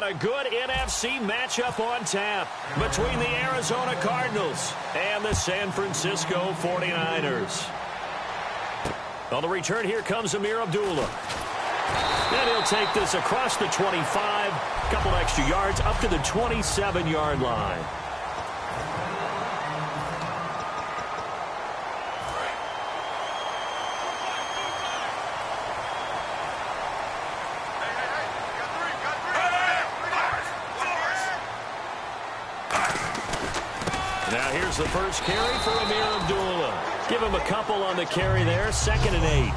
got a good NFC matchup on tap between the Arizona Cardinals and the San Francisco 49ers. On the return, here comes Amir Abdullah. And he'll take this across the 25, a couple extra yards up to the 27-yard line. Now here's the first carry for Amir Abdullah. Give him a couple on the carry there, 2nd and 8.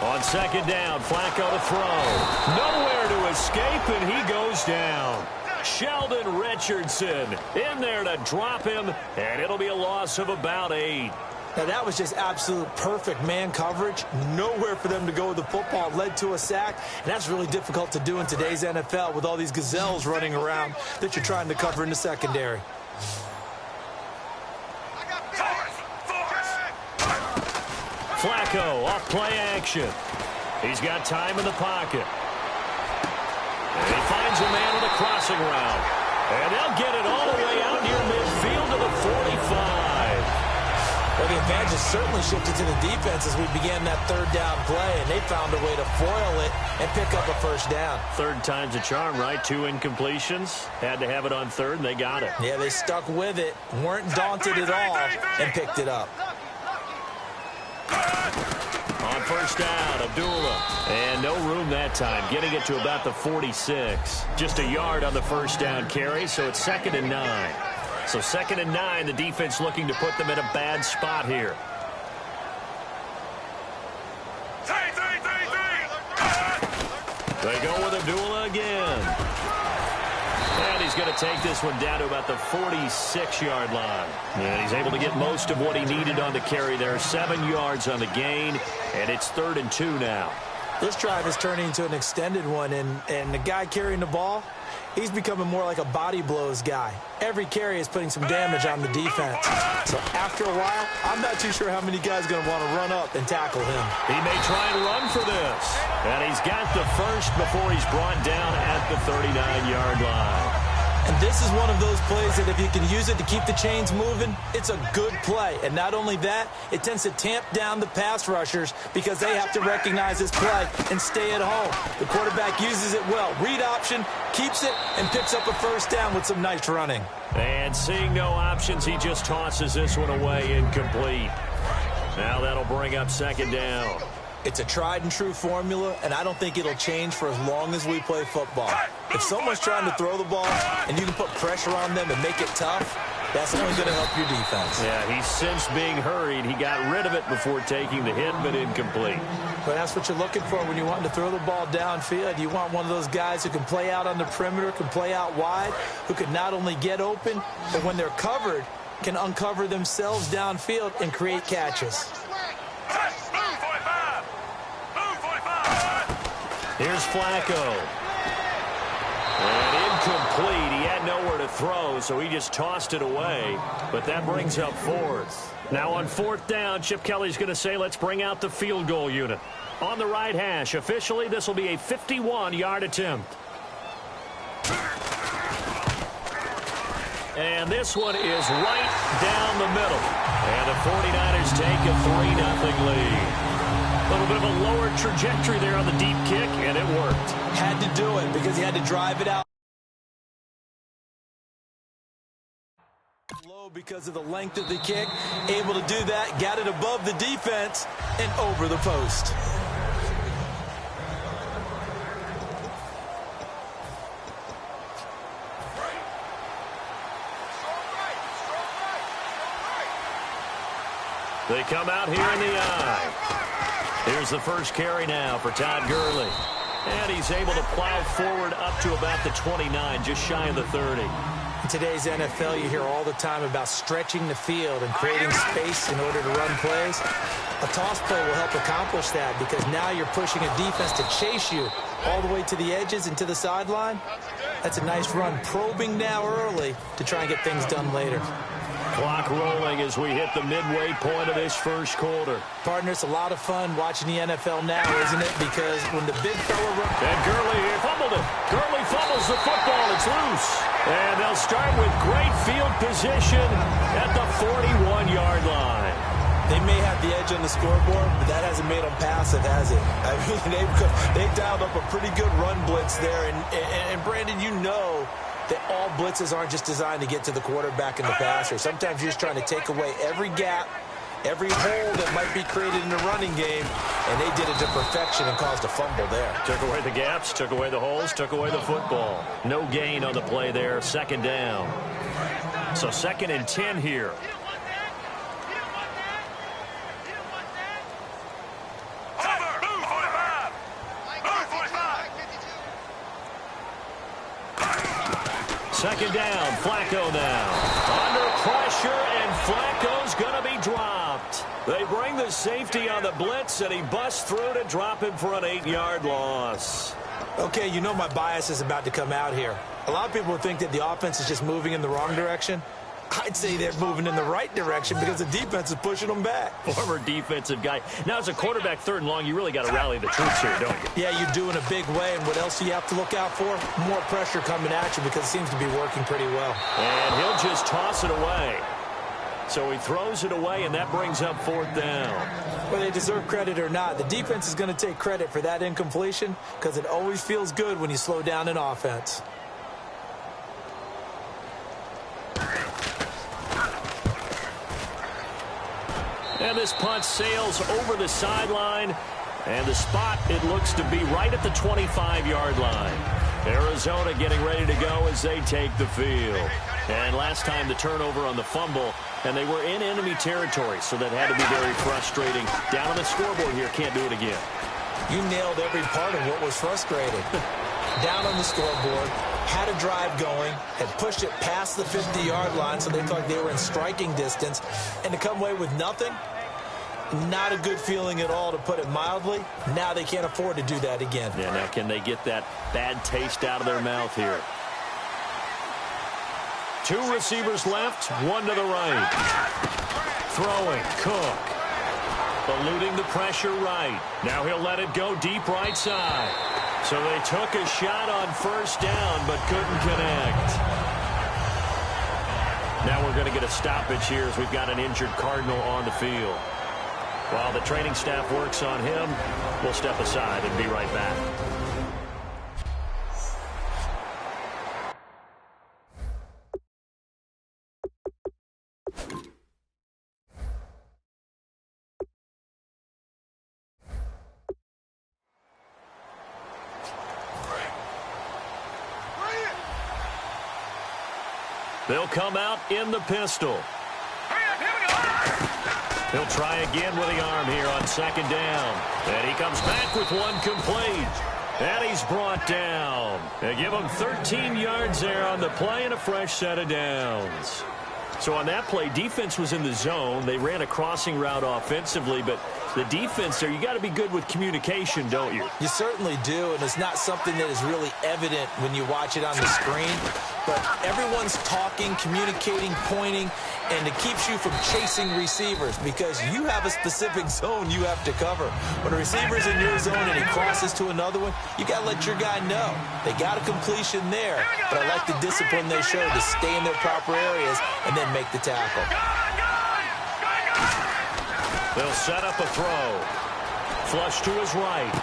On 2nd down, Flacco to throw. Nowhere to escape, and he goes down. Sheldon Richardson in there to drop him, and it'll be a loss of about 8. Now, that was just absolute perfect man coverage. Nowhere for them to go with the football. It led to a sack, and that's really difficult to do in today's NFL with all these gazelles running around that you're trying to cover in the secondary. Flacco off play action. He's got time in the pocket. And he finds a man with a crossing route. And they'll get it all the way out near midfield to the 45. Well, the advantage has certainly shifted to the defense as we began that 3rd down play, and they found a way to foil it and pick up a 1st down. 3rd time's a charm, right? 2 incompletions. Had to have it on 3rd, and they got it. Yeah, they stuck with it, weren't daunted at all, and picked it up. On 1st down, Abdullah. And no room that time, getting it to about the 46. Just a yard on the 1st down carry, so it's 2nd and 9. So 2nd and 9, the defense looking to put them in a bad spot here. They go with Abdullah again. And he's going to take this one down to about the 46-yard line. And he's able to get most of what he needed on the carry there. 7 yards on the gain, and it's 3rd and 2 now. This drive is turning into an extended one, and the guy carrying the ball, he's becoming more like a body blows guy. Every carry is putting some damage on the defense. So after a while, I'm not too sure how many guys are going to want to run up and tackle him. He may try and run for this. And he's got the first before he's brought down at the 39-yard line. And this is one of those plays that if you can use it to keep the chains moving, it's a good play. And not only that, it tends to tamp down the pass rushers because they have to recognize this play and stay at home. The quarterback uses it well. Read option, keeps it, and picks up a 1st down with some nice running. And seeing no options, he just tosses this one away incomplete. Now that'll bring up 2nd down. It's a tried-and-true formula, and I don't think it'll change for as long as we play football. If someone's trying to throw the ball and you can put pressure on them and make it tough, that's only going to help your defense. Yeah, he's since being hurried. He got rid of it before taking the hit, but incomplete. But that's what you're looking for when you want to throw the ball downfield. You want one of those guys who can play out on the perimeter, can play out wide, who can not only get open, but when they're covered, can uncover themselves downfield and create catches. Here's Flacco. And incomplete. He had nowhere to throw, so he just tossed it away. But that brings up 4th. Now on 4th down, Chip Kelly's going to say, let's bring out the field goal unit. On the right hash, officially, this will be a 51-yard attempt. And this one is right down the middle. And the 49ers take a 3-0 lead. A little bit of a lower trajectory there on the deep kick, and it worked. Had to do it because he had to drive it out low because of the length of the kick. Able to do that, got it above the defense and over the post. They come out here in the eye. Here's the first carry now for Todd Gurley. And he's able to plow forward up to about the 29, just shy of the 30. In today's NFL, you hear all the time about stretching the field and creating space in order to run plays. A toss play will help accomplish that because now you're pushing a defense to chase you all the way to the edges and to the sideline. That's a nice run, probing now early to try and get things done later. Clock rolling as we hit the midway point of this first quarter. Partner, it's a lot of fun watching the NFL now, isn't it? Because when the big fella runs... And Gurley here fumbled it. Gurley fumbles the football. It's loose. And they'll start with great field position at the 41-yard line. They may have the edge on the scoreboard, but that hasn't made them passive, has it? I mean, they dialed up a pretty good run blitz there. And Brandon, you know that all blitzes aren't just designed to get to the quarterback and the passer. Sometimes you're just trying to take away every gap, every hole that might be created in the running game, and they did it to perfection and caused a fumble there. Took away the gaps, took away the holes, took away the football. No gain on the play there, second down. So 2nd and 10 here. Second down, Flacco now. Under pressure, and Flacco's going to be dropped. They bring the safety on the blitz, and he busts through to drop him for an 8-yard loss. Okay, you know my bias is about to come out here. A lot of people think that the offense is just moving in the wrong direction. I'd say they're moving in the right direction because the defense is pushing them back. Former defensive guy. Now, as a quarterback, 3rd and long, you really got to rally the troops here, don't you? Yeah, you do in a big way. And what else do you have to look out for? More pressure coming at you because it seems to be working pretty well. And he'll just toss it away. So he throws it away, and that brings up 4th down. Whether they deserve credit or not, the defense is going to take credit for that incompletion because it always feels good when you slow down an offense. And this punt sails over the sideline. And the spot, it looks to be right at the 25-yard line. Arizona getting ready to go as they take the field. And last time the turnover on the fumble, and they were in enemy territory, so that had to be very frustrating. Down on the scoreboard here, can't do it again. You nailed every part of what was frustrating. Down on the scoreboard, had a drive going, had pushed it past the 50-yard line so they felt like they were in striking distance, and to come away with nothing, not a good feeling at all, to put it mildly. Now they can't afford to do that again. Yeah, now can they get that bad taste out of their mouth here? 2 receivers left, 1 to the right. Throwing, Cook. Eluding the pressure right. Now he'll let it go deep right side. So they took a shot on 1st down, but couldn't connect. Now we're going to get a stoppage here as we've got an injured Cardinal on the field. While the training staff works on him, we'll step aside and be right back. They'll come out in the pistol. He'll try again with the arm here on 2nd down. And he comes back with one complete. And he's brought down. They give him 13 yards there on the play and a fresh set of downs. So on that play, defense was in the zone. They ran a crossing route offensively, but the defense there, you got to be good with communication, don't you? You certainly do, and it's not something that is really evident when you watch it on the screen. But everyone's talking, communicating, pointing, and it keeps you from chasing receivers because you have a specific zone you have to cover. When a receiver's in your zone and he crosses to another one, you got to let your guy know. They got a completion there, but I like the discipline they showed to stay in their proper areas and then make the tackle. They'll set up a throw. Flush to his right.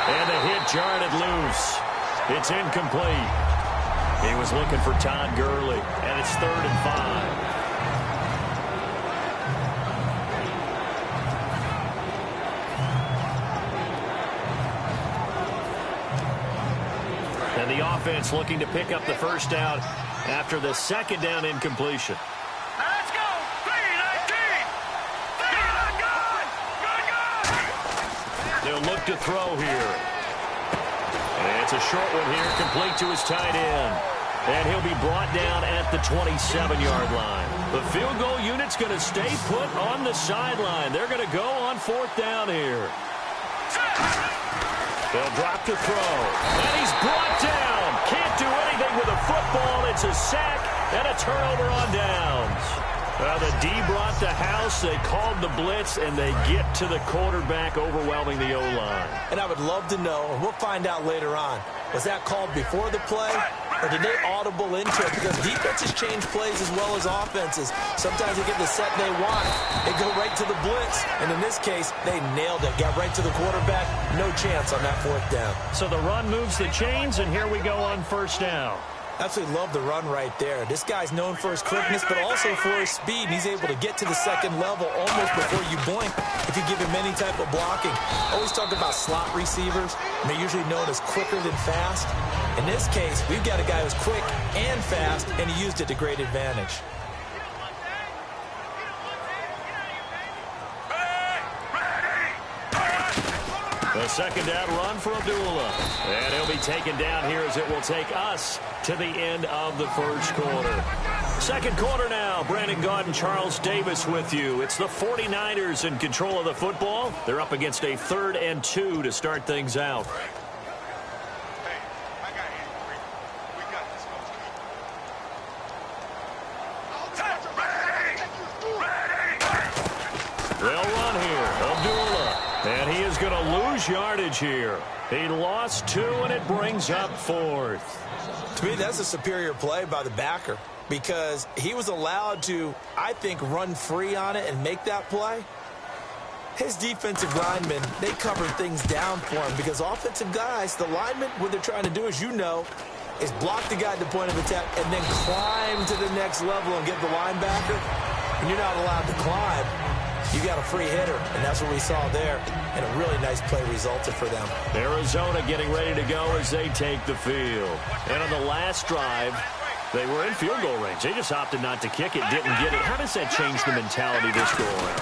And the hit jarred it loose. It's incomplete. He was looking for Todd Gurley, and it's 3rd and 5. And the offense looking to pick up the 1st down after the 2nd down incompletion. Let's go! 3-19! Good! They'll look to throw here. And it's a short one here, complete to his tight end. And he'll be brought down at the 27-yard line. The field goal unit's going to stay put on the sideline. They're going to go on 4th down here. They'll drop to throw. And he's brought down. Can't do anything with a football. It's a sack and a turnover on downs. Well, the D brought the house. They called the blitz, and they get to the quarterback, overwhelming the O-line. And I would love to know, and we'll find out later on, was that called before the play, or did they audible into it? Because defenses change plays as well as offenses. Sometimes they get the set they want. They go right to the blitz. And in this case, they nailed it. Got right to the quarterback. No chance on that 4th down. So the run moves the chains, and here we go on 1st down. Absolutely love the run right there. This guy's known for his quickness, but also for his speed. And he's able to get to the 2nd level almost before you blink if you give him any type of blocking. Always talk about slot receivers, and they're usually known as quicker than fast. In this case, we've got a guy who's quick and fast, and he used it to great advantage. The 2nd down run for Abdullah. And he'll be taken down here as it will take us to the end of the 1st quarter. 2nd quarter now. Brandon Gaudin, Charles Davis with you. It's the 49ers in control of the football. They're up against a 3rd and 2 to start things out. They'll run here. Abdullah. And he is going to lose yardage here. He lost 2, and it brings up 4th. To me, that's a superior play by the backer because he was allowed to, I think, run free on it and make that play. His defensive linemen, they covered things down for him because offensive guys, the linemen, what they're trying to do, as you know, is block the guy at the point of attack and then climb to the next level and get the linebacker. And you're not allowed to climb. You got a free hitter, and that's what we saw there. And a really nice play resulted for them. Arizona getting ready to go as they take the field. And on the last drive, they were in field goal range. They just opted not to kick it, didn't get it. How does that change the mentality this go around?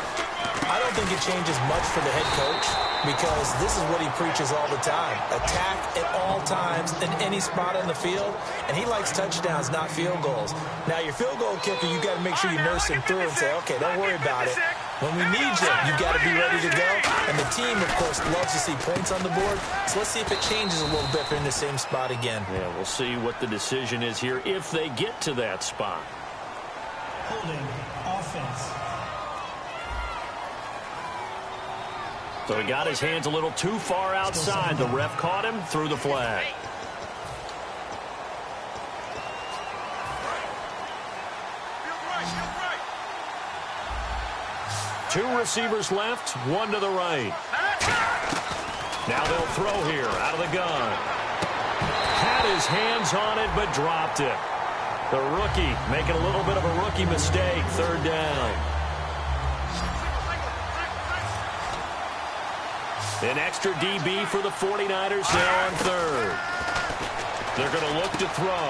I don't think it changes much for the head coach because this is what he preaches all the time. Attack at all times in any spot on the field, and he likes touchdowns, not field goals. Now, your field goal kicker, you got to make sure you nurse him through and say, okay, don't worry about it. When we need you got to be ready to go. And the team, of course, loves to see points on the board. So let's see if it changes a little bit if they're in the same spot again. Yeah, we'll see what the decision is here if they get to that spot. Holding offense. So he got his hands a little too far outside. The ref caught him, threw the flag. Two receivers left, one to the right. Now they'll throw here out of the gun. Had his hands on it, but dropped it. The rookie making a little bit of a rookie mistake, 3rd down. An extra DB for the 49ers now on 3rd. They're going to look to throw.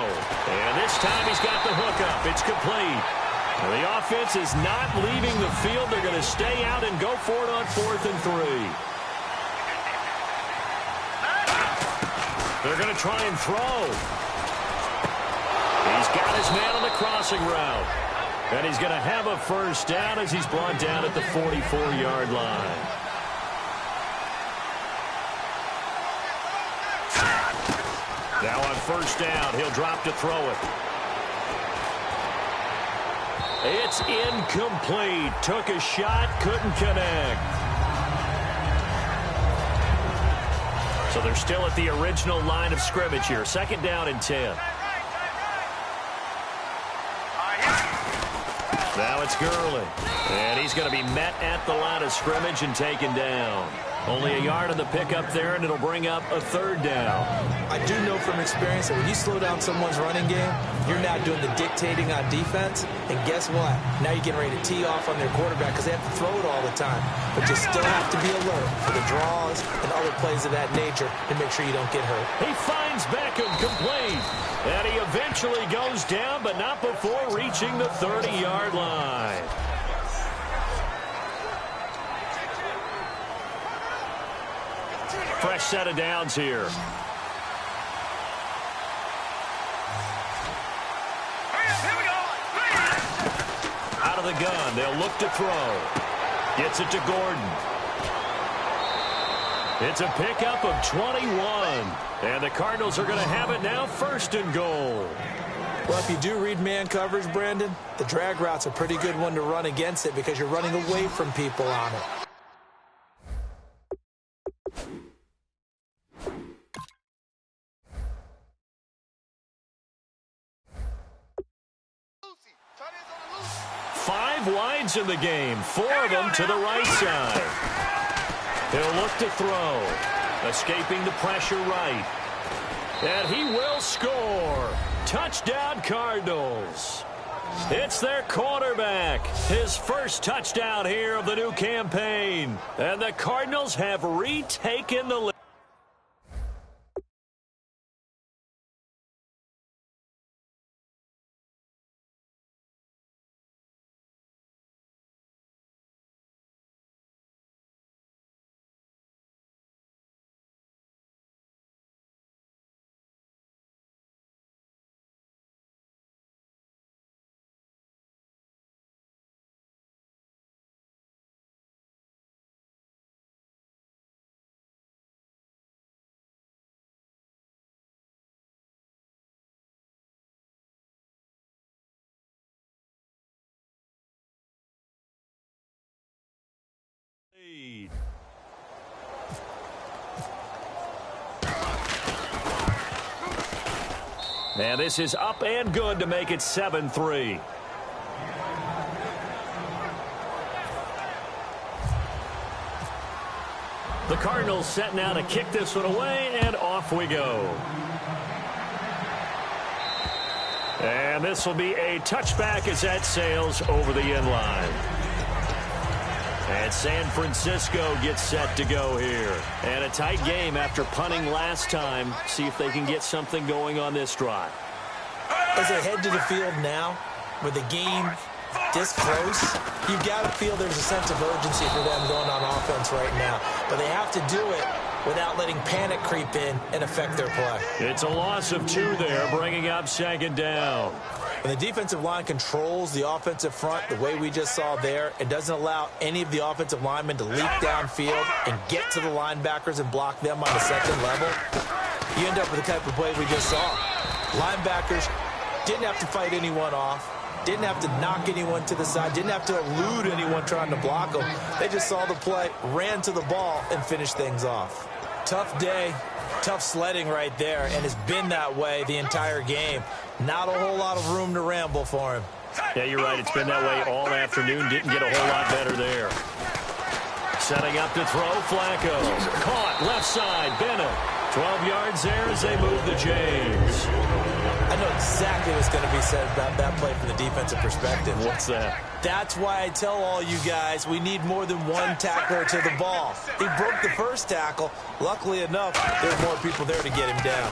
And this time he's got the hook up. It's complete. And the offense is not leaving the field. They're going to stay out and go for it on 4th and 3. They're going to try and throw. He's got his man on the crossing route. And he's going to have a 1st down as he's brought down at the 44-yard line. Now on 1st down, he'll drop to throw it. It's incomplete. Took a shot, couldn't connect. So they're still at the original line of scrimmage here. 2nd down and 10. Now it's Gurley. And he's going to be met at the line of scrimmage and taken down. Only a yard on the pickup there, and it'll bring up a 3rd down. I do know from experience that when you slow down someone's running game, you're not doing the dictating on defense. And guess what? Now you're getting ready to tee off on their quarterback because they have to throw it all the time. But you still have to be alert for the draws and other plays of that nature to make sure you don't get hurt. He finds Beckham complete. And he eventually goes down, but not before reaching the 30-yard line. Fresh set of downs here. of the gun. They'll look to throw. Gets it to Gordon. It's a pickup of 21. And the Cardinals are going to have it now, 1st and goal. Well, if you do read man coverage, Brandon, the drag route's a pretty good one to run against it because you're running away from people on it. Five wides in the game, 4 of them to the right side. He'll look to throw. Escaping the pressure right. And he will score. Touchdown, Cardinals. It's their quarterback. His first touchdown here of the new campaign. And the Cardinals have retaken the lead. And this is up and good to make it 7-3. The Cardinals set now to kick this one away, and off we go. And this will be a touchback as that sails over the end line. And San Francisco gets set to go here. And a tight game after punting last time. See if they can get something going on this drive. As they head to the field now, with the game this close, you've got to feel there's a sense of urgency for them going on offense right now. But they have to do it without letting panic creep in and affect their play. It's a loss of 2 there, bringing up 2nd down. When the defensive line controls the offensive front the way we just saw there, it doesn't allow any of the offensive linemen to leap downfield and get to the linebackers and block them on the second level. You end up with the type of play we just saw. Linebackers didn't have to fight anyone off, didn't have to knock anyone to the side, didn't have to elude anyone trying to block them. They just saw the play, ran to the ball, and finished things off. Tough day, tough sledding right there, and it's been that way the entire game. Not a whole lot of room to ramble for him. Yeah, you're right. It's been that way all afternoon. Didn't get a whole lot better there. Setting up to throw, Flacco. Caught, left side, Bennett. 12 yards there as they move the chains. I know exactly what's going to be said about that play from the defensive perspective. What's that? That's why I tell all you guys we need more than one tackler to the ball. He broke the first tackle. Luckily enough, there's more people there to get him down.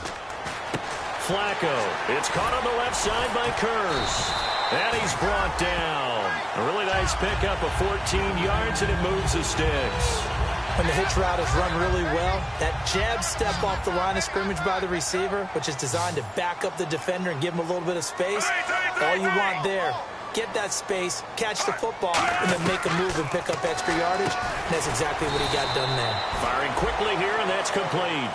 Flacco. It's caught on the left side by Kurz. And he's brought down. A really nice pickup of 14 yards, and it moves the sticks. When the hitch route is run really well, that jab step off the line of scrimmage by the receiver, which is designed to back up the defender and give him a little bit of space, all you want there, get that space, catch the football, and then make a move and pick up extra yardage. And that's exactly what he got done there. Firing quickly here, and that's complete.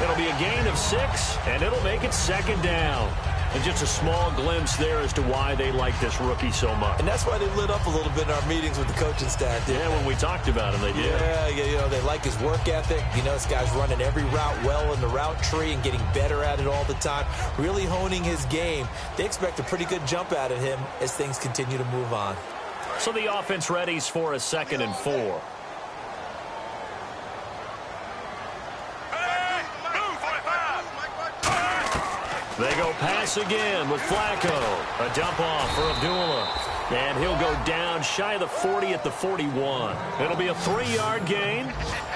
It'll be a gain of 6, and it'll make it 2nd down. And just a small glimpse there as to why they like this rookie so much. And that's why they lit up a little bit in our meetings with the coaching staff. Yeah, when we talked about him, they did. Yeah, you know, they like his work ethic. You know, this guy's running every route well in the route tree and getting better at it all the time, really honing his game. They expect a pretty good jump out of him as things continue to move on. So the offense readies for a 2nd and 4. They go pass again with Flacco. A dump off for Abdullah. And he'll go down shy of the 40 at the 41. It'll be a 3-yard gain.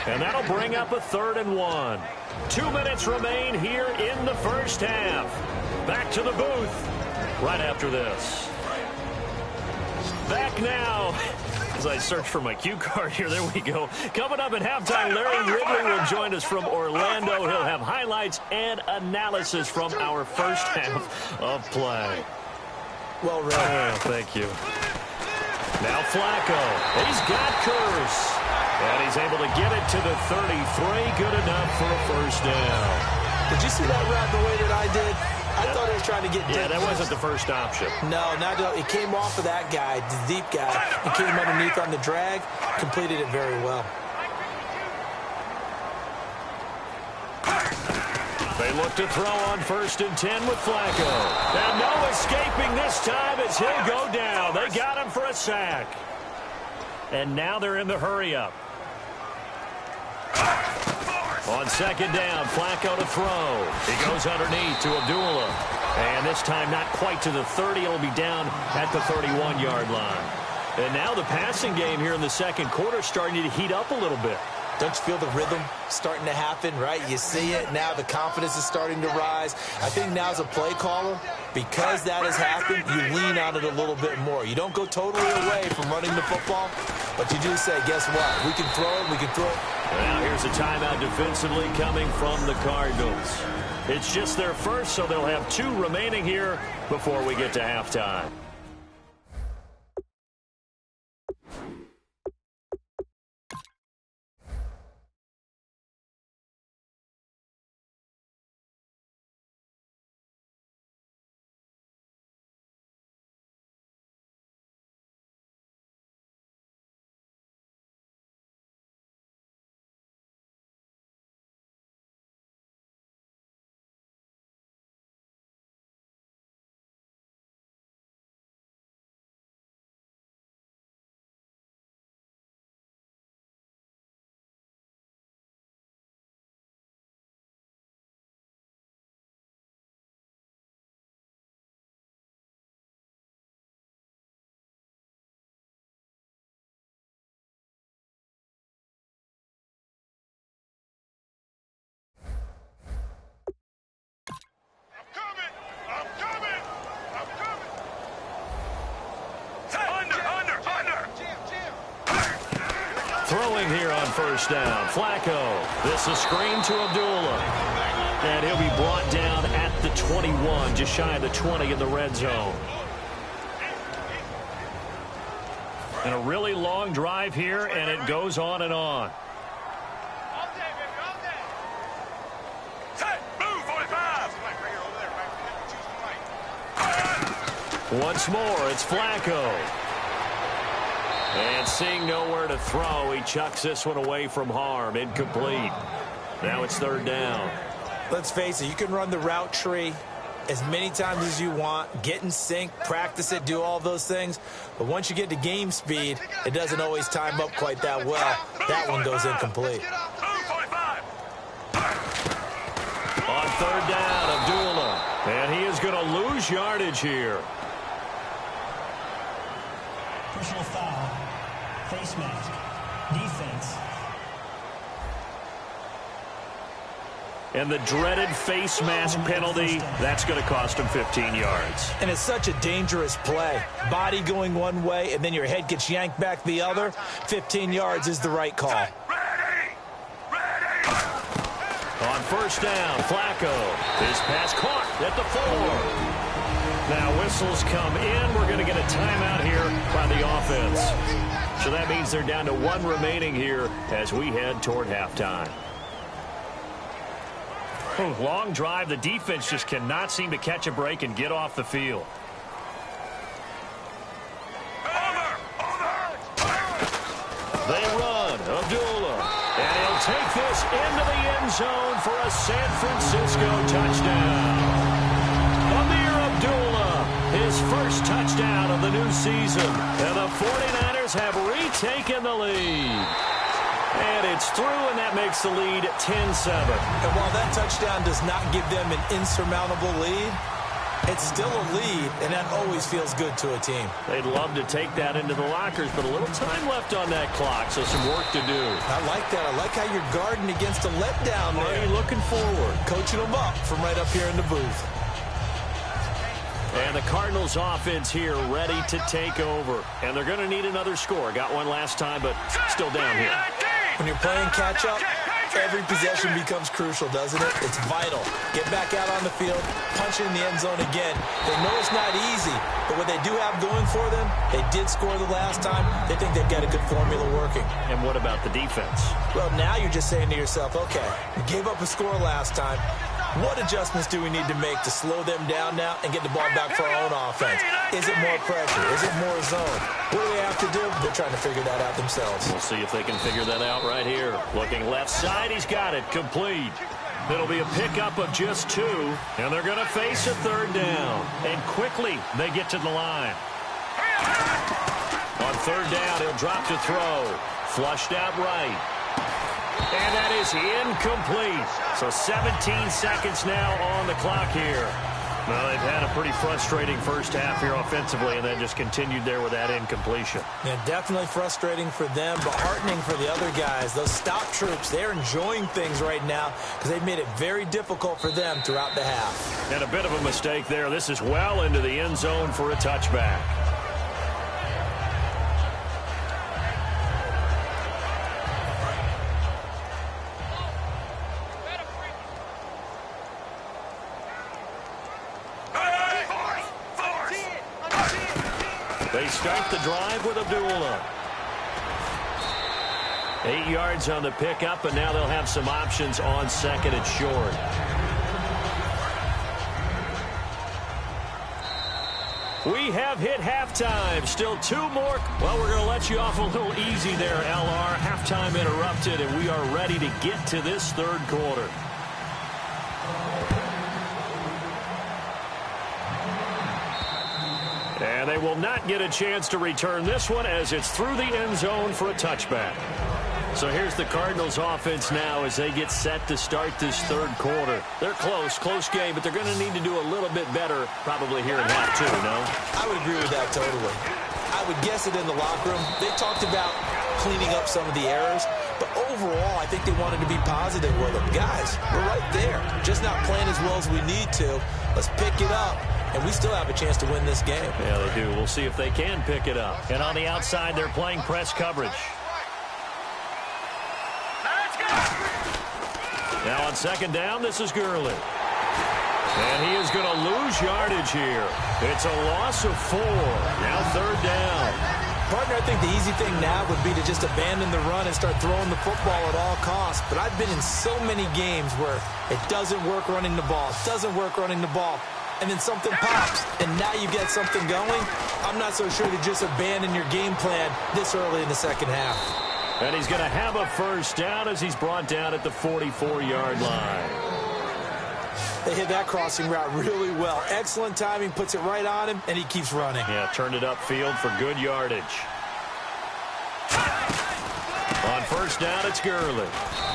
And that'll bring up a 3rd and 1. 2 minutes remain here in the first half. Back to the booth right after this. Back now. As I search for my cue card here, there we go. Coming up at halftime, Larry Ridley will join us from Orlando. He'll have highlights and analysis from our first half of play. Well, Ray. Thank you. Now Flacco. He's got Curse. And he's able to get it to the 33. Good enough for a first down. Did you see that route the way that I did? I thought he was trying to get deep. Yeah, that wasn't the first option. No, it came off of that guy, the deep guy, and came underneath on the drag, completed it very well. They look to throw on 1st and 10 with Flacco. And no escaping this time as he'll go down. They got him for a sack. And now they're in the hurry-up. On 2nd down, Flacco to throw. He goes underneath to Abdullah. And this time not quite to the 30. He'll be down at the 31-yard line. And now the passing game here in the second quarter starting to heat up a little bit. Don't you feel the rhythm starting to happen, right? You see it. Now the confidence is starting to rise. I think now as a play caller, because that has happened, you lean on it a little bit more. You don't go totally away from running the football, but you do say, guess what? We can throw it. We can throw it. Now here's a timeout defensively coming from the Cardinals. It's just their first, so they'll have 2 remaining here before we get to halftime. Throwing here on 1st down. Flacco. This is screen to Abdullah. And he'll be brought down at the 21, just shy of the 20 in the red zone. And a really long drive here, and it goes on and on. Once more, it's Flacco. And seeing nowhere to throw, he chucks this one away from harm. Incomplete. Now it's 3rd down. Let's face it, you can run the route tree as many times as you want, get in sync, practice it, do all those things. But once you get to game speed, it doesn't always time up quite that well. That one goes incomplete. On 3rd down, Abdullah. And he is going to lose yardage here. Personal foul. Face mask. Defense. And the dreaded face mask penalty, that's going to cost him 15 yards. And it's such a dangerous play. Body going one way, and then your head gets yanked back the other. 15 yards is the right call. On 1st down, Flacco. His pass caught at the 4. Now whistles come in. We're going to get a timeout here by the offense. So that means they're down to 1 remaining here as we head toward halftime. Long drive. The defense just cannot seem to catch a break and get off the field. They run. Abdullah. And he'll take this into the end zone for a San Francisco touchdown. Amir Abdullah, his first touchdown of the new season. And the 49ers have retaken the lead. And it's through, and that makes the lead 10-7. And while that touchdown does not give them an insurmountable lead, it's still a lead, and that always feels good to a team. They'd love to take that into the lockers, but a little time left on that clock, so some work to do. I like that. I like how you're guarding against a letdown there. Already looking forward. Coaching them up from right up here in the booth. And the Cardinals offense here ready to take over. And they're going to need another score. Got one last time, but still down here. When you're playing catch-up, Every possession becomes crucial, doesn't it? It's vital. Get back out on the field, punch it in the end zone again. They know it's not easy, but what they do have going for them, they did score the last time. They think they've got a good formula working. And what about the defense? Well, now you're just saying to yourself, okay, we gave up a score last time. What adjustments do we need to make to slow them down now and get the ball back for our own offense? Is it more pressure? Is it more zone? What do they have to do? They're trying to figure that out themselves. We'll see if they can figure that out right here. Looking left side, he's got it. Complete. It'll be a pickup of just 2, and they're going to face a third down. And quickly, they get to the line. On third down, he'll drop to throw. Flushed out right. And that is incomplete. So 17 seconds now on the clock here. Well, they've had a pretty frustrating first half here offensively, and then just continued there with that incompletion. Yeah, definitely frustrating for them, but heartening for the other guys. Those stop troops, they're enjoying things right now because they've made it very difficult for them throughout the half. And a bit of a mistake there. This is well into the end zone for a touchback. They start the drive with Abdullah. 8 yards on the pickup, and now they'll have some options on second and short. We have hit halftime. Still 2 more. Well, we're going to let you off a little easy there, LR. Halftime interrupted, and we are ready to get to this third quarter. And they will not get a chance to return this one as it's through the end zone for a touchback. So here's the Cardinals offense now as they get set to start this third quarter. They're close game, but they're going to need to do a little bit better probably here in half 2, no? I would agree with that totally. I would guess it in the locker room. They talked about cleaning up some of the errors, but overall I think they wanted to be positive with them. Guys, we're right there. Just not playing as well as we need to. Let's pick it up. And we still have a chance to win this game. Yeah, they do. We'll see if they can pick it up. And on the outside, they're playing press coverage. Now on second down, this is Gurley. And he is going to lose yardage here. It's a loss of 4. Now third down. Partner, I think the easy thing now would be to just abandon the run and start throwing the football at all costs. But I've been in so many games where it doesn't work running the ball. It doesn't work running the ball. And then something pops, and now you get something going. I'm not so sure to just abandon your game plan this early in the second half. And he's going to have a first down as he's brought down at the 44-yard line. They hit that crossing route really well. Excellent timing, puts it right on him, and he keeps running. Yeah, turned it upfield for good yardage. On first down, it's Gurley.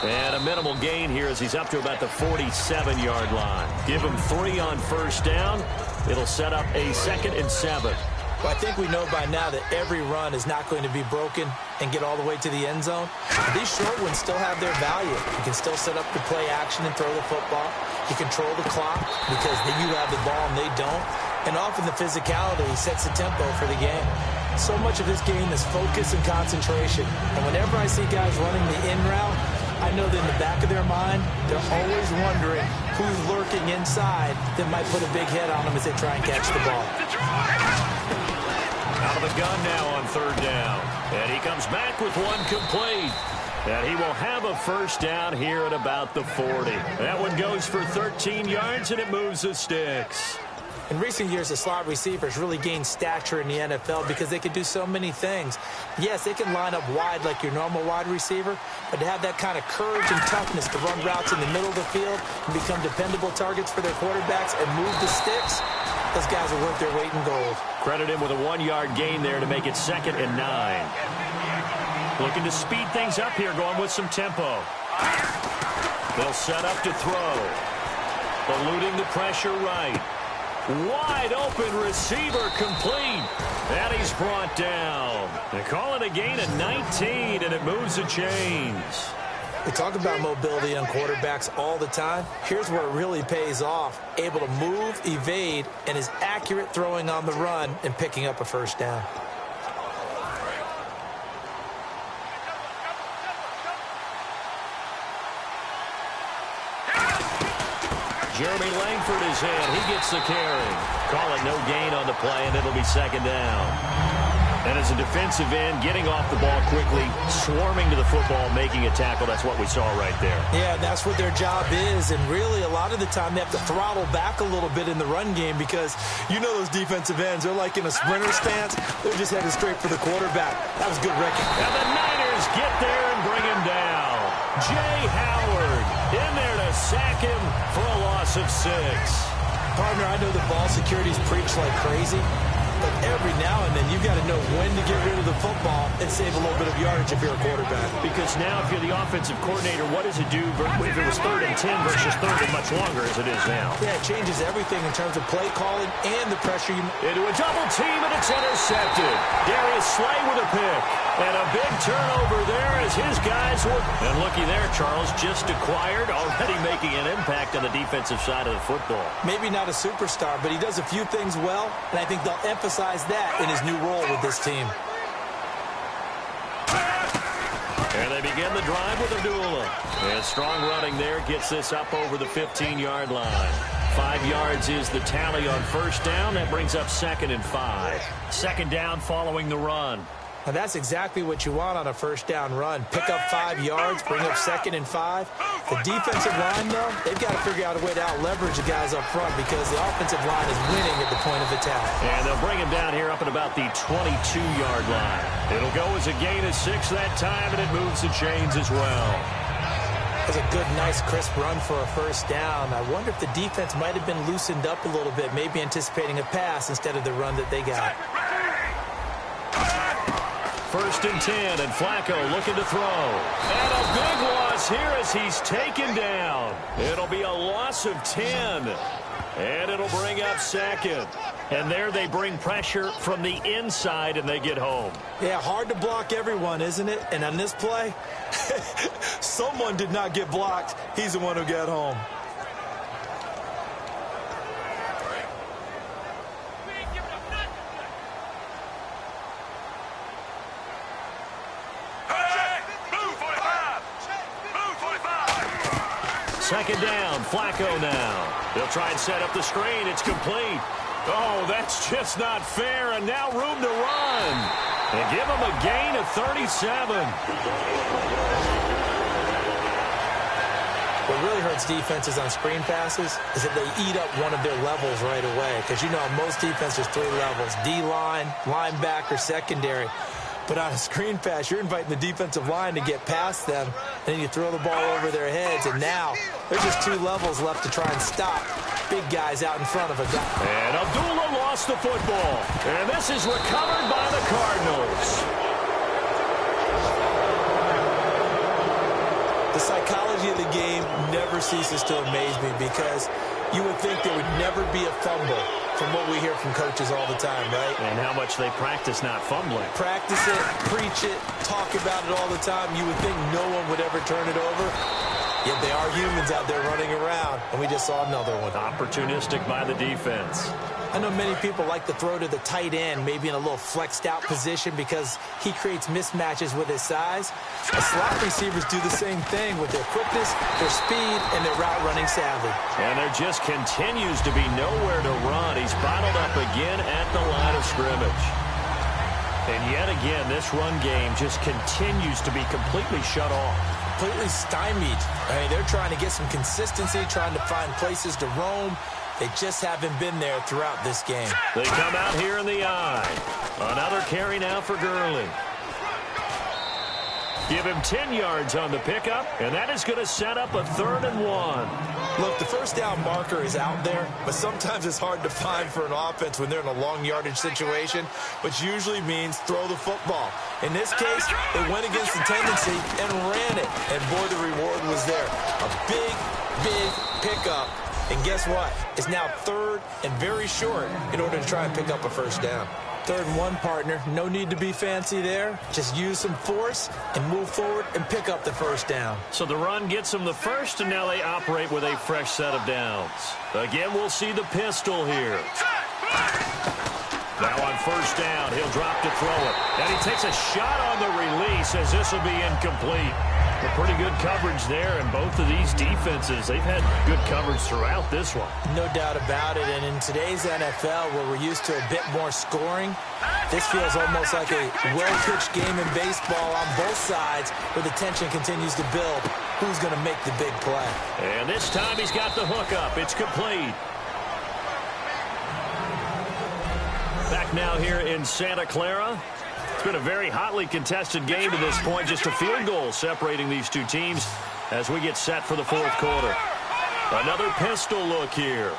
And a minimal gain here as he's up to about the 47-yard line. Give him 3 on first down. It'll set up a 2nd and 7. Well, I think we know by now that every run is not going to be broken and get all the way to the end zone. These short ones still have their value. You can still set up the play action and throw the football. You control the clock because you have the ball and they don't. And often the physicality sets the tempo for the game. So much of this game is focus and concentration. And whenever I see guys running the in route, I know that in the back of their mind, they're always wondering who's lurking inside that might put a big hit on them as they try and catch the ball. Out of the gun now on third down. And he comes back with one complete. And he will have a first down here at about the 40. That one goes for 13 yards, and it moves the sticks. In recent years, the slot receivers really gained stature in the NFL because they can do so many things. Yes, they can line up wide like your normal wide receiver, but to have that kind of courage and toughness to run routes in the middle of the field and become dependable targets for their quarterbacks and move the sticks, those guys are worth their weight in gold. Credit him with a 1-yard gain there to make it 2nd and 9. Looking to speed things up here, going with some tempo. They'll set up to throw. Eluding the pressure right. Wide open receiver complete. And he's brought down. They call it a gain of 19, and it moves the chains. We talk about mobility on quarterbacks all the time. Here's where it really pays off. Able to move, evade, and is accurate throwing on the run and picking up a first down. Jeremy Langford is in. He gets the carry. Call it no gain on the play, and it'll be second down. And as a defensive end, getting off the ball quickly, swarming to the football, making a tackle, that's what we saw right there. Yeah, that's what their job is. And really, a lot of the time, they have to throttle back a little bit in the run game because you know those defensive ends, they're like in a sprinter stance. They're just headed straight for the quarterback. That was good wrecking. And the Niners get there and bring him down. Jay Howard in there to sack him for a loss of 6. Partner, I know the ball security's preached like crazy, but every now and then you've got to know when to get rid of the football and save a little bit of yardage if you're a quarterback. Because now if you're the offensive coordinator, what does it do if it was 3rd and 10 versus 3rd and much longer as it is now? Yeah, it changes everything in terms of play calling and the pressure you... Into a double team, and it's intercepted. Darius Slay with a pick. And a big turnover there as his guys were... And looky there, Charles, just acquired, already making an impact on the defensive side of the football. Maybe not a superstar, but he does a few things well, and I think they'll emphasize that in his new role with this team. And they begin the drive with Abdullah. And strong running there gets this up over the 15-yard line. 5 yards is the tally on first down. That brings up 2nd and 5. Second down following the run. Now that's exactly what you want on a first down run. Pick up 5 yards, bring up 2nd and 5. The defensive line, though, they've got to figure out a way to out-leverage the guys up front because the offensive line is winning at the point of attack. And they'll bring him down here up at about the 22-yard line. It'll go as a gain of 6 that time, and it moves the chains as well. That's a good, nice, crisp run for a first down. I wonder if the defense might have been loosened up a little bit, maybe anticipating a pass instead of the run that they got. 1st and 10, and Flacco looking to throw. And a big loss here as he's taken down. It'll be a loss of 10. And it'll bring up 2nd. And there they bring pressure from the inside, and they get home. Yeah, hard to block everyone, isn't it? And on this play, someone did not get blocked. He's the one who got home. Second down, Flacco now. They'll try and set up the screen. It's complete. Oh, that's just not fair. And now room to run. And give him a gain of 37. What really hurts defenses on screen passes is that they eat up one of their levels right away. Because you know, most defenses, 3 levels. D-line, linebacker, secondary. But on a screen pass, you're inviting the defensive line to get past them, and then you throw the ball over their heads, and now there's just 2 levels left to try and stop big guys out in front of a guy. And Abdullah lost the football, and this is recovered by the Cardinals. The psychology of the game never ceases to amaze me because you would think there would never be a fumble from what we hear from coaches all the time, right? And how much they practice not fumbling. Practice it, preach it, talk about it all the time. You would think no one would ever turn it over. Yet they are humans out there running around, and we just saw another one. Opportunistic by the defense. I know many people like to throw to the tight end, maybe in a little flexed out position because he creates mismatches with his size. The slot receivers do the same thing with their quickness, their speed, and their route running savvy. And there just continues to be nowhere to run. He's bottled up again at the line of scrimmage. And yet again, this run game just continues to be completely shut off. Completely stymied. I mean, they're trying to get some consistency, trying to find places to roam. They just haven't been there throughout this game. They come out here in the eye. Another carry now for Gurley. Give him 10 yards on the pickup, and that is going to set up a 3rd and 1. Look, the first down marker is out there, but sometimes it's hard to find for an offense when they're in a long yardage situation, which usually means throw the football. In this case, they went against the tendency and ran it, and boy, the reward was there. A big, big pickup. And guess what? It's now 3rd and very short in order to try and pick up a first down. 3rd and 1, partner. No need to be fancy there. Just use some force and move forward and pick up the first down. So the run gets them the first, and now they operate with a fresh set of downs. Again, we'll see the pistol here. Now on first down, he'll drop to throw it. And he takes a shot on the release as this will be incomplete. A pretty good coverage there, and both of these defenses, they've had good coverage throughout this one. No doubt about it, and in today's NFL, where we're used to a bit more scoring, this feels almost like a well-pitched game in baseball on both sides, where the tension continues to build. Who's going to make the big play? And this time he's got the hook up. It's complete. Back now here in Santa Clara. It's been a very hotly contested game to this point. Just a field goal separating these two teams as we get set for the fourth quarter. Another pistol look here.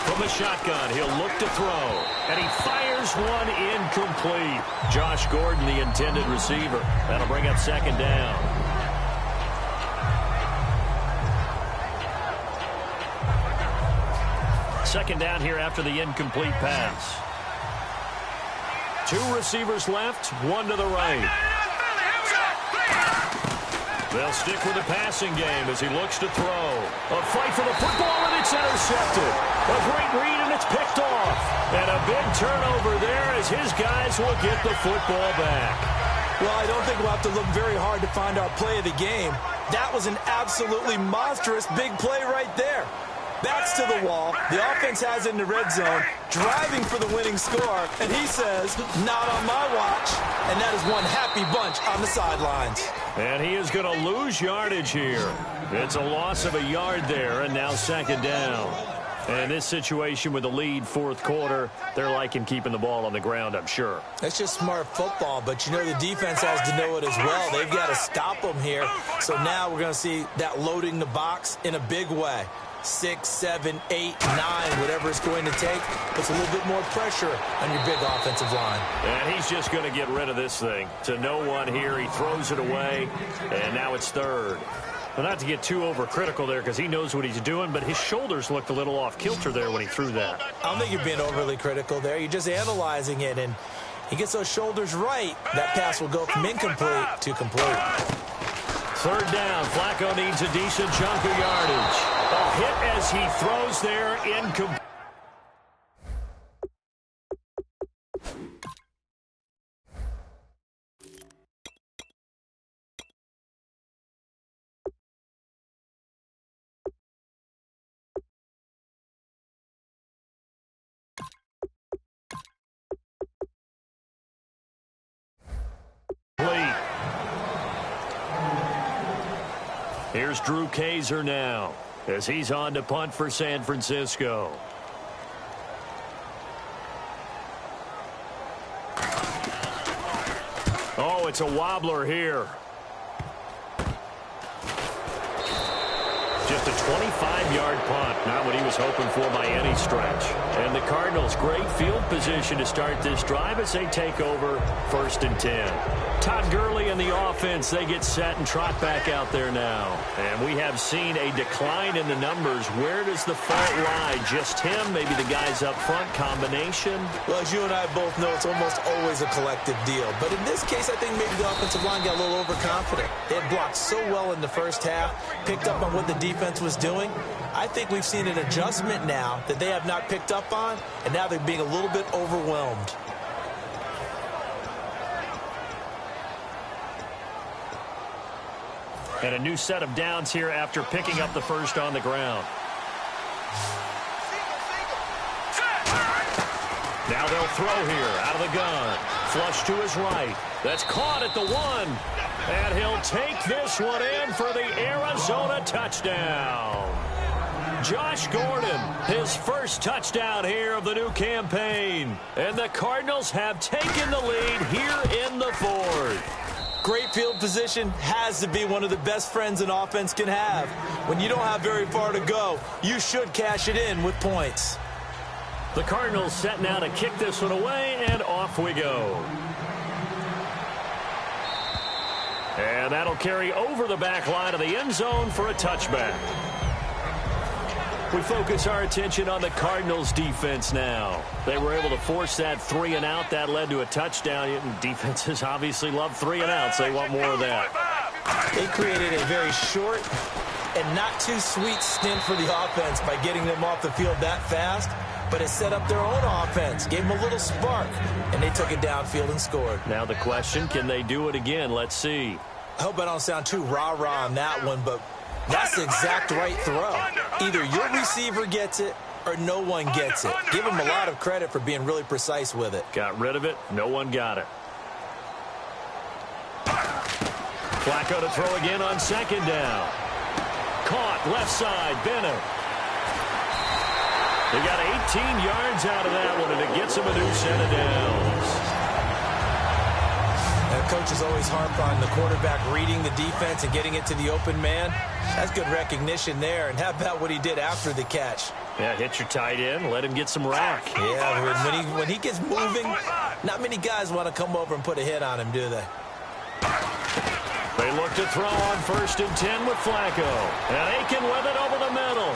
From the shotgun, he'll look to throw. And he fires one incomplete. Josh Gordon, the intended receiver. That'll bring up second down. Second down here after the incomplete pass. Two receivers left, one to the right. They'll stick with the passing game as he looks to throw. A fight for the football, and it's intercepted. A great read, and it's picked off. And a big turnover there as his guys will get the football back. Well, I don't think we'll have to look very hard to find our play of the game. That was an absolutely monstrous big play right there. Backs to the wall. The offense has it in the red zone, driving for the winning score. And he says, not on my watch. And that is one happy bunch on the sidelines. And he is going to lose yardage here. It's a loss of a yard there, and now second down. And in this situation with the lead fourth quarter, they're liking keeping the ball on the ground, I'm sure. That's just smart football, but you know the defense has to know it as well. They've got to stop them here. So now we're going to see that loading the box in a big way. 6, 7, 8, 9, whatever it's going to take, puts a little bit more pressure on your big offensive line. And he's just going to get rid of this thing. To no one here, he throws it away, and now it's third. Well, not to get too overcritical there because he knows what he's doing, but his shoulders looked a little off kilter there when he threw that. I don't think you're being overly critical there. You're just analyzing it, and he gets those shoulders right. That pass will go from incomplete to complete. Third down. Flacco needs a decent chunk of yardage. A hit as he throws there, incomplete. Here's Drew Kaiser now as he's on to punt for San Francisco. Oh, it's a wobbler here. Just a 25-yard punt, not what he was hoping for by any stretch. And the Cardinals, great field position to start this drive as they take over 1st and 10. Todd Gurley and the offense, they get set and trot back out there now. And we have seen a decline in the numbers. Where does the fault lie? Just him, maybe the guys up front, combination? Well, as you and I both know, it's almost always a collective deal. But in this case, I think maybe the offensive line got a little overconfident. They had blocked so well in the first half, picked up on what the defense was doing. I think we've seen an adjustment now that they have not picked up on, and now they're being a little bit overwhelmed. And a new set of downs here after picking up the first on the ground. Now they'll throw here out of the gun. Flush to his right. That's caught at the 1. And he'll take this one in for the Arizona touchdown. Josh Gordon, his first touchdown here of the new campaign. And the Cardinals have taken the lead here in the fourth. Great field position has to be one of the best friends an offense can have. When you don't have very far to go, you should cash it in with points. The Cardinals set now to kick this one away, and off we go. And that'll carry over the back line of the end zone for a touchback. We focus our attention on the Cardinals defense now. They were able to force that 3 and out. That led to a touchdown. Defenses obviously love 3 and outs. They want more of that. They created a very short and not too sweet stint for the offense by getting them off the field that fast. but it set up their own offense, gave them a little spark, and they took it downfield and scored. Now the question, can they do it again? Let's see. I hope I don't sound too rah-rah on that one, but that's the exact right throw. Either your receiver gets it or no one gets it. Give him a lot of credit for being really precise with it. Got rid of it. No one got it. Flacco to throw again on second down. Caught left side. Bennett. They got 18 yards out of that one, and it gets him a new set of downs. And coaches always harp on the quarterback reading the defense and getting it to the open man. That's good recognition there. And how about what he did after the catch? Yeah, hit your tight end, let him get some rack. Yeah, when he gets moving, not many guys want to come over and put a hit on him, do they? They look to throw on 1st and 10 with Flacco. And Aiken with it over the middle.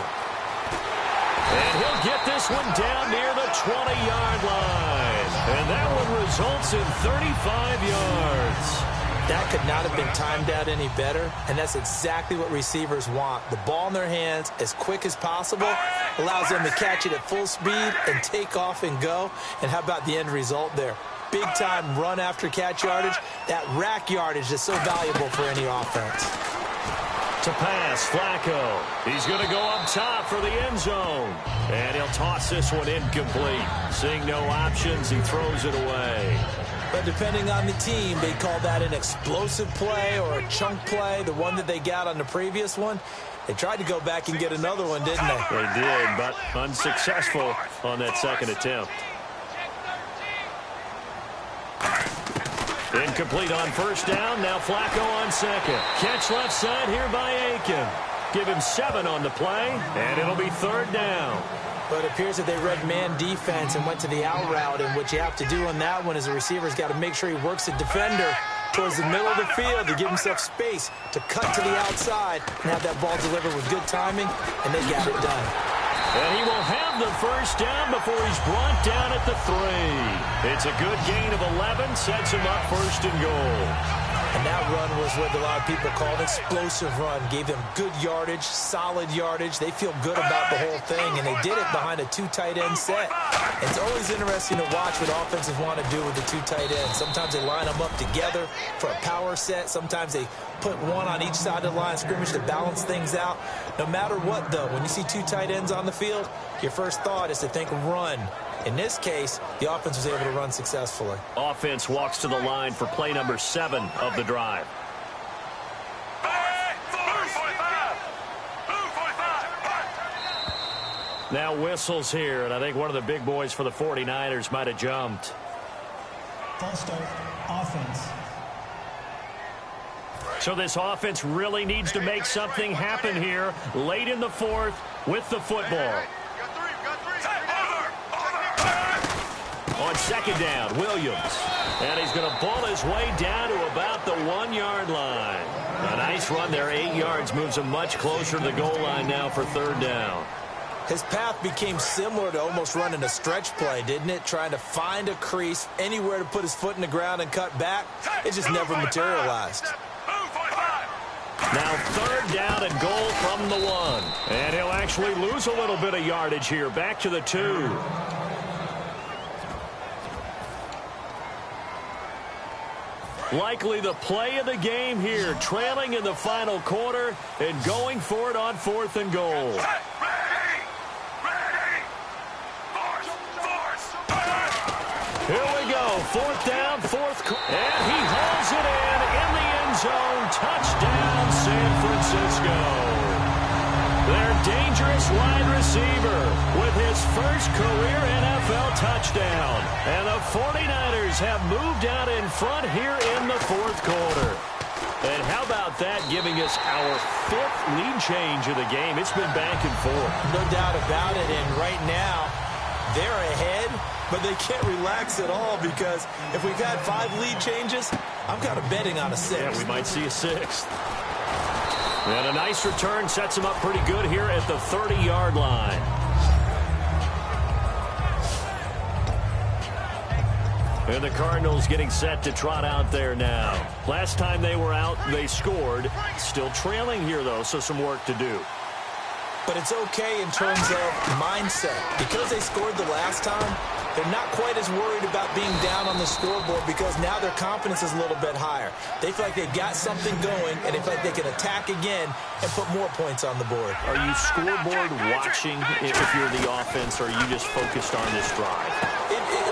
And he'll get this one down near the 20-yard line. And that one results in 35 yards. That could not have been timed out any better, and that's exactly what receivers want. The ball in their hands as quick as possible allows them to catch it at full speed and take off and go. And how about the end result there? Big-time run after catch yardage. That rack yardage is so valuable for any offense. To pass, Flacco. He's going to go up top for the end zone. And he'll toss this one incomplete. Seeing no options, he throws it away. But depending on the team, they call that an explosive play or a chunk play, the one that they got on the previous one. They tried to go back and get another one, didn't they? They did, but unsuccessful on that second attempt. Incomplete on 1st down. Now Flacco on 2nd. Catch left side here by Aiken. Give him 7 on the play, and it'll be 3rd down. But it appears that they read man defense and went to the out route, and what you have to do on that one is the receiver's got to make sure he works the defender towards the middle of the field to give himself space to cut to the outside and have that ball delivered with good timing, and they got it done. And he will have the 1st down before he's brought down at the 3. It's a good gain of 11, sets him up 1st and goal. And that run was what a lot of people called an explosive run. Gave them good yardage, solid yardage. They feel good about the whole thing, and they did it behind a 2 tight end set. It's always interesting to watch what offenses want to do with the 2 tight ends. Sometimes they line them up together for a power set. Sometimes they put one on each side of the line of scrimmage to balance things out. No matter what, though, when you see 2 tight ends on the field, your first thought is to think run. In this case, the offense was able to run successfully. Offense walks to the line for play number 7 of the drive. Now whistles here, and I think one of the big boys for the 49ers might have jumped. False start, offense. So this offense really needs to make something happen here late in the 4th with the football. On 2nd down, Williams. And he's going to ball his way down to about the 1-yard line. A nice run there, 8 yards, moves him much closer to the goal line now for 3rd down. His path became similar to almost running a stretch play, didn't it? Trying to find a crease, anywhere to put his foot in the ground and cut back. It just never materialized. Now 3rd down and goal from the 1. And he'll actually lose a little bit of yardage here, back to the 2. Likely the play of the game here, trailing in the final quarter and going for it on 4th and goal. Here we go, 4th down, 4th, and he hauls it in the end zone. Touchdown, San Francisco. Their dangerous wide receiver with his first career NFL touchdown. And the 49ers have moved out in front here in the 4th quarter. And how about that, giving us our 5th lead change of the game? It's been back and forth. No doubt about it, and right now, they're ahead, but they can't relax at all because if we've had 5 lead changes, I'm kind of betting on a 6th. Yeah, we might see a 6th. And a nice return sets him up pretty good here at the 30-yard line. And the Cardinals getting set to trot out there now. Last time they were out, they scored. Still trailing here, though, so some work to do. but it's okay in terms of mindset. Because they scored the last time, they're not quite as worried about being down on the scoreboard because now their confidence is a little bit higher. They feel like they've got something going, and they feel like they can attack again and put more points on the board. Are you scoreboard watching if you're the offense, or are you just focused on this drive?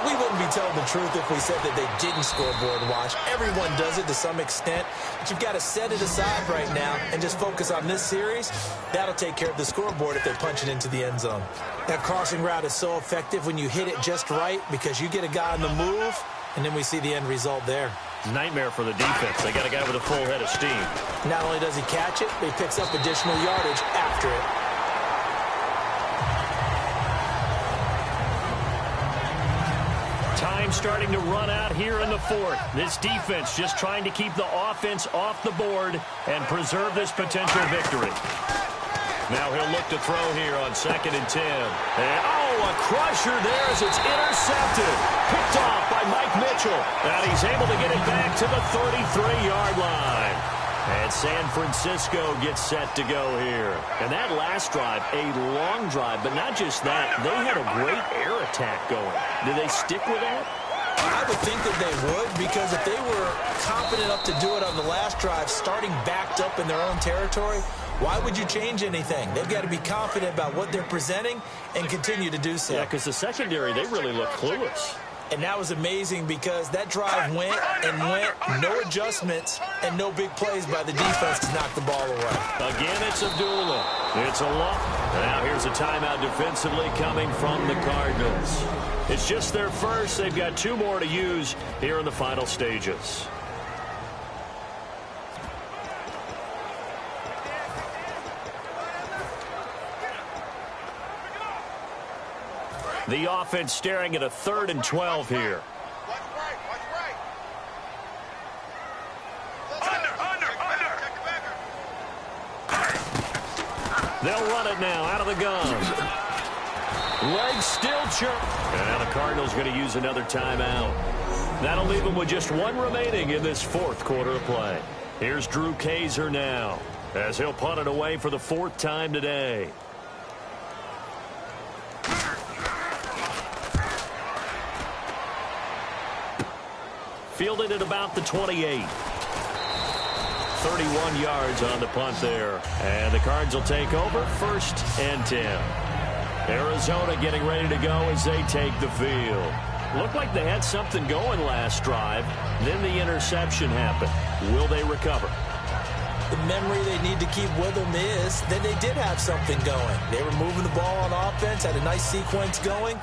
We wouldn't be telling the truth if we said that they didn't scoreboard watch. Everyone does it to some extent, but you've got to set it aside right now and just focus on this series. That'll take care of the scoreboard if they punch it into the end zone. That crossing route is so effective when you hit it just right because you get a guy on the move, and then we see the end result there. Nightmare for the defense. They got a guy with a full head of steam. Not only does he catch it, but he picks up additional yardage after it. Time starting to run out here in the fourth. This defense just trying to keep the offense off the board and preserve this potential victory. Now he'll look to throw here on 2nd and 10. And, a crusher there as it's intercepted. Picked off by Mike Mitchell. And he's able to get it back to the 33-yard line. And San Francisco gets set to go here. And that last drive, a long drive, but not just that. They had a great air attack going. Did they stick with that? I would think that they would, because if they were confident enough to do it on the last drive, starting backed up in their own territory, why would you change anything? They've got to be confident about what they're presenting and continue to do so. Yeah, because the secondary, they really look clueless. And that was amazing because that drive went and went, no adjustments, and no big plays by the defense to knock the ball away. Again, it's Abdullah. It's a long. Now here's a timeout defensively coming from the Cardinals. It's just their first. They've got 2 more to use here in the final stages. The offense staring at a 3rd and 12 here. Watch right. Under. They'll run it now out of the gun. Legs still chirp. And now the Cardinals going to use another timeout. That'll leave them with just 1 remaining in this 4th quarter of play. Here's Drew Kaiser now as he'll punt it away for the 4th time today. Fielded at about the 28. 31 yards on the punt there. And the Cards will take over 1st and 10. Arizona getting ready to go as they take the field. Looked like they had something going last drive. Then the interception happened. Will they recover? The memory they need to keep with them is that they did have something going. They were moving the ball on offense, had a nice sequence going.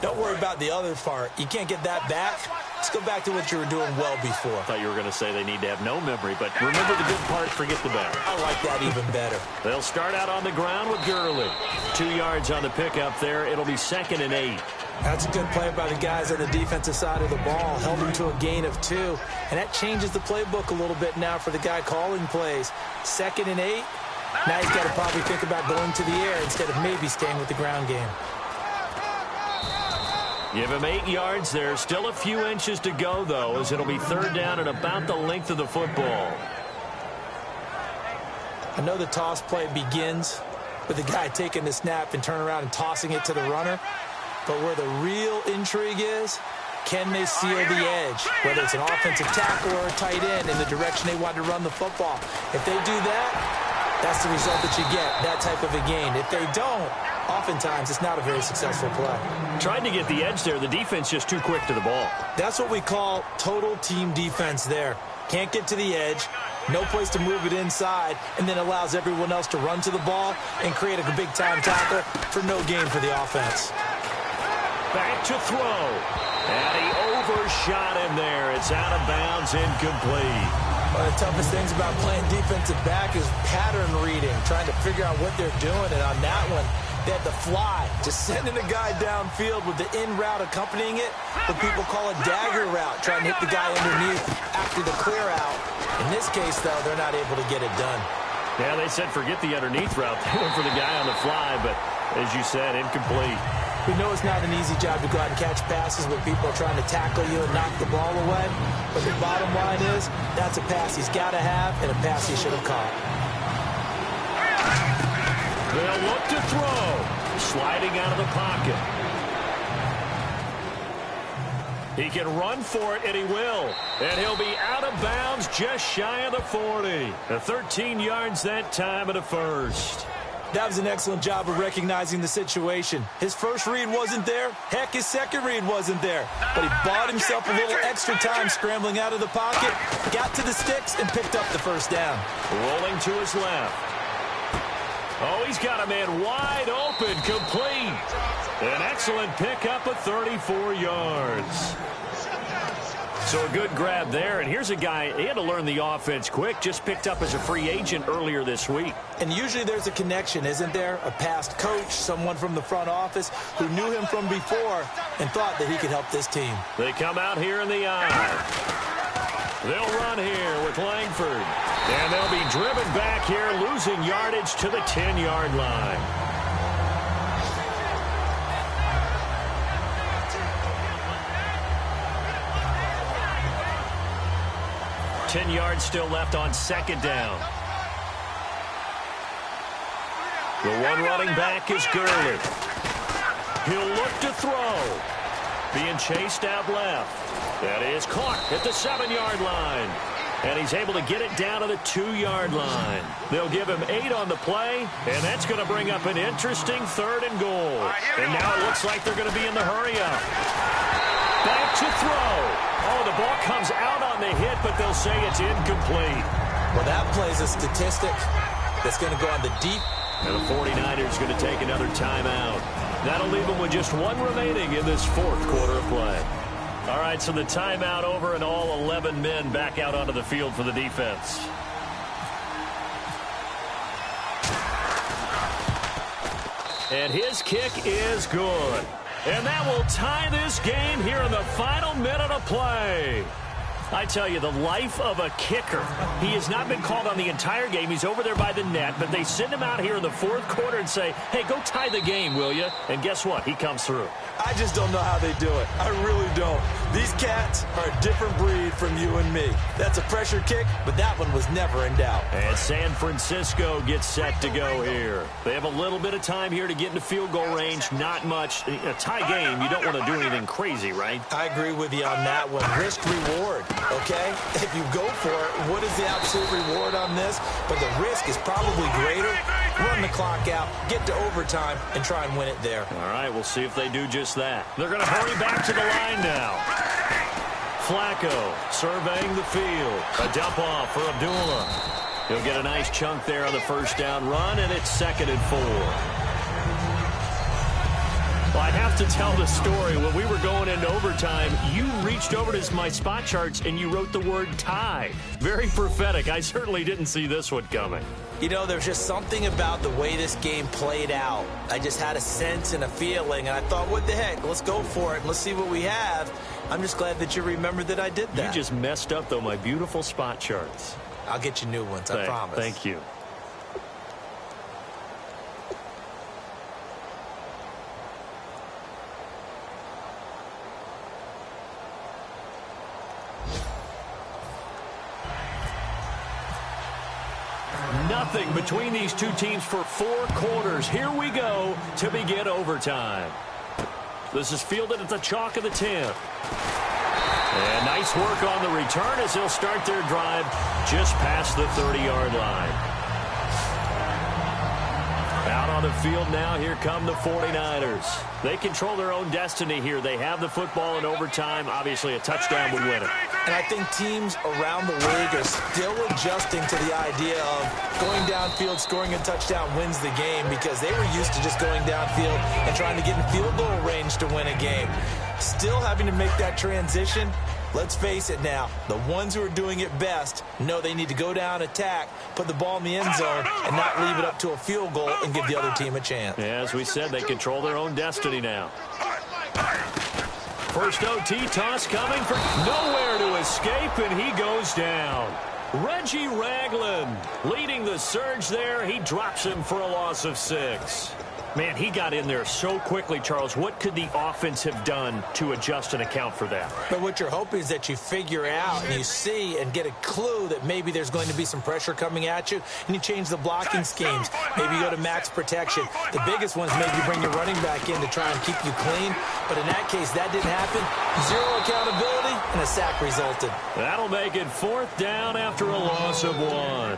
Don't worry about the other part. You can't get that back. Let's go back to what you were doing well before. I thought you were going to say they need to have no memory, but remember the good part, forget the bad. I like that even better. They'll start out on the ground with Gurley. 2 yards on the pickup there. It'll be 2nd and 8. That's a good play by the guys on the defensive side of the ball. Held them to a gain of 2. And that changes the playbook a little bit now for the guy calling plays. 2nd and 8. Now he's got to probably think about going to the air instead of maybe staying with the ground game. Give him 8 yards there. Still a few inches to go, though, as it'll be 3rd down and about the length of the football. I know the toss play begins with the guy taking the snap and turning around and tossing it to the runner. But where the real intrigue is, can they seal the edge? Whether it's an offensive tackle or a tight end in the direction they want to run the football. If they do that, that's the result that you get, that type of a gain. If they don't, oftentimes it's not a very successful play. Tried to get the edge there. The defense just too quick to the ball. That's what we call total team defense there. Can't get to the edge, no place to move it inside, and then allows everyone else to run to the ball and create a big-time tackle for no gain for the offense. Back to throw. And he overshot him there. It's out of bounds, incomplete. One of the toughest things about playing defensive back is pattern reading, trying to figure out what they're doing. And on that one, they had the fly, just sending a guy downfield with the in route accompanying it, what people call a dagger route, trying to hit the guy underneath after the clear out. In this case, though, they're not able to get it done. Yeah, they said forget the underneath route. They went for the guy on the fly, but as you said, incomplete. We know it's not an easy job to go out and catch passes when people are trying to tackle you and knock the ball away. But the bottom line is, that's a pass he's got to have and a pass he should have caught. They'll look to throw. Sliding out of the pocket. He can run for it, and he will. And he'll be out of bounds just shy of the 40. 13 yards that time of the first. That was an excellent job of recognizing the situation. His first read wasn't there. Heck, his second read wasn't there. But he bought himself a little extra time scrambling out of the pocket, got to the sticks, and picked up the first down. Rolling to his left. Oh, he's got a man wide open, complete. An excellent pickup of 34 yards. So a good grab there, and here's a guy, he had to learn the offense quick, just picked up as a free agent earlier this week. And usually there's a connection, isn't there? A past coach, someone from the front office who knew him from before and thought that he could help this team. They come out here in the eye. They'll run here with Langford. And they'll be driven back here, losing yardage to the 10-yard line. 10 yards still left on second down. The one running back is Gurley. He'll look to throw. Being chased out left. That is caught at the 7-yard line. And he's able to get it down to the 2-yard line. They'll give him 8 on the play, and that's going to bring up an interesting 3rd and goal. And now it looks like they're going to be in the hurry-up. Back to throw. Oh, the ball comes out on the hit, but they'll say it's incomplete. Well, that plays a statistic that's going to go on the deep. And the 49ers going to take another timeout. That'll leave them with just 1 remaining in this 4th quarter of play. All right, so the timeout over and all 11 men back out onto the field for the defense. And his kick is good. And that will tie this game here in the final minute of play. I tell you, the life of a kicker. He has not been called on the entire game. He's over there by the net, but they send him out here in the 4th quarter and say, hey, go tie the game, will you? And guess what? He comes through. I just don't know how they do it. I really don't. These cats are a different breed from you and me. That's a pressure kick, but that one was never in doubt. And San Francisco gets set to go here. They have a little bit of time here to get into field goal range. Not much. A tie game, you don't want to do anything crazy, right? I agree with you on that one. Risk-reward, okay? If you go for it, what is the absolute reward on this? But the risk is probably greater. Run the clock out, get to overtime, and try and win it there. All right, we'll see if they do just that. They're going to hurry back to the line now. Flacco surveying the field. A dump off for Abdullah. He'll get a nice chunk there on the first down run, and it's 2nd and 4. Well, I have to tell the story. When we were going into overtime, you reached over to my spot charts and you wrote the word tie. Very prophetic. I certainly didn't see this one coming. You know, there's just something about the way this game played out. I just had a sense and a feeling, and I thought, what the heck? Let's go for it. Let's see what we have. I'm just glad that you remembered that I did that. You just messed up, though, my beautiful spot charts. I'll get you new ones, I promise. Thank you. Nothing between these two teams for 4 quarters. Here we go to begin overtime. This is fielded at the chalk of the 10. And nice work on the return as they'll start their drive just past the 30-yard line. Out on the field now, here come the 49ers. They control their own destiny here. They have the football in overtime. Obviously, a touchdown would win it. And I think teams around the league are still adjusting to the idea of going downfield, scoring a touchdown wins the game, because they were used to just going downfield and trying to get in field goal range to win a game. Still having to make that transition. Let's face it now, the ones who are doing it best know they need to go down, attack, put the ball in the end zone, and not leave it up to a field goal and give the other team a chance. Yeah, as we said, they control their own destiny now. First OT toss coming for nowhere to escape, and he goes down. Reggie Ragland leading the surge there. He drops him for a loss of 6. Man, he got in there so quickly, Charles. What could the offense have done to adjust and account for that? But what you're hoping is that you figure out and you see and get a clue that maybe there's going to be some pressure coming at you, and you change the blocking schemes. Maybe you go to max protection. The biggest ones, maybe you bring your running back in to try and keep you clean. But in that case, that didn't happen. Zero accountability, and a sack resulted. That'll make it 4th down after a loss of 1.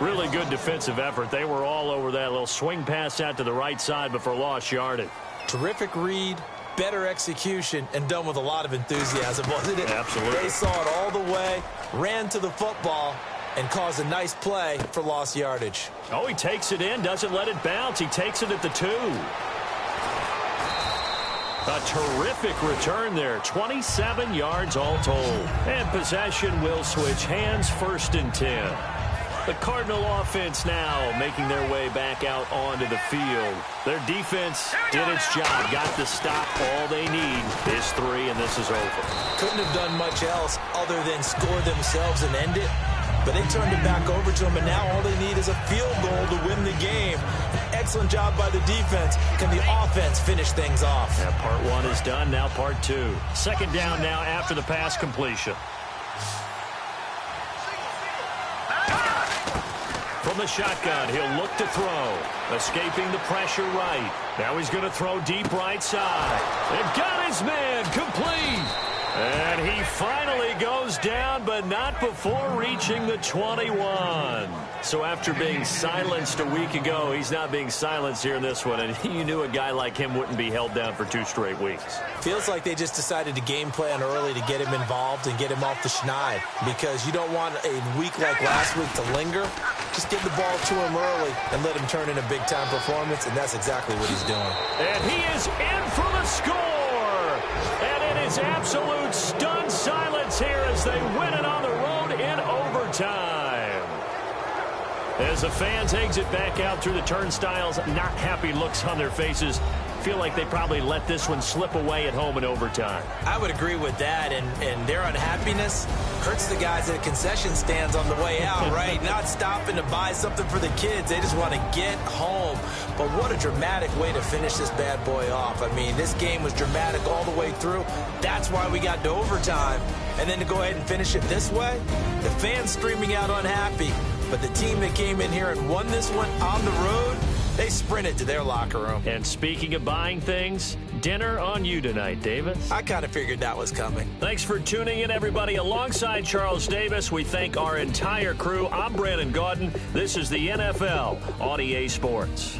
Really good defensive effort. They were all over that little swing pass out to the right side, but for lost yardage. Terrific read, better execution, and done with a lot of enthusiasm, wasn't it? Absolutely. They saw it all the way, ran to the football, and caused a nice play for lost yardage. Oh, he takes it in, doesn't let it bounce. He takes it at the 2. A terrific return there, 27 yards all told. And possession will switch hands, 1st and 10. The Cardinal offense now making their way back out onto the field. Their defense did its job, got the stop. All they need is 3, and this is over. Couldn't have done much else other than score themselves and end it. But they turned it back over to them, and now all they need is a field goal to win the game. An excellent job by the defense. Can the offense finish things off? Yeah, part 1 is done, now part 2. 2nd down now after the pass completion. From the shotgun, he'll look to throw. Escaping the pressure right. Now he's going to throw deep right side. They've got his man complete. And he finally goes down, but not before reaching the 21. So after being silenced a week ago, he's not being silenced here in this one. And you knew a guy like him wouldn't be held down for 2 straight weeks. Feels like they just decided to game plan early to get him involved and get him off the schneid. Because you don't want a week like last week to linger. Just get the ball to him early and let him turn in a big-time performance, and that's exactly what he's doing. And he is in for the score. And it is absolute stunned silence here as they win it on the road in overtime. As the fans exit back out through the turnstiles, not happy looks on their faces. Feel like they probably let this one slip away at home in overtime. I would agree with that, and their unhappiness hurts the guys at concession stands on the way out, right? Not stopping to buy something for the kids. They just want to get home. But what a dramatic way to finish this bad boy off. I mean, this game was dramatic all the way through. That's why we got to overtime. And then to go ahead and finish it this way, the fans streaming out unhappy. But the team that came in here and won this one on the road, they sprinted to their locker room. And speaking of buying things, dinner on you tonight, Davis. I kind of figured that was coming. Thanks for tuning in, everybody. Alongside Charles Davis, we thank our entire crew. I'm Brandon Gaudin. This is the NFL on EA Sports.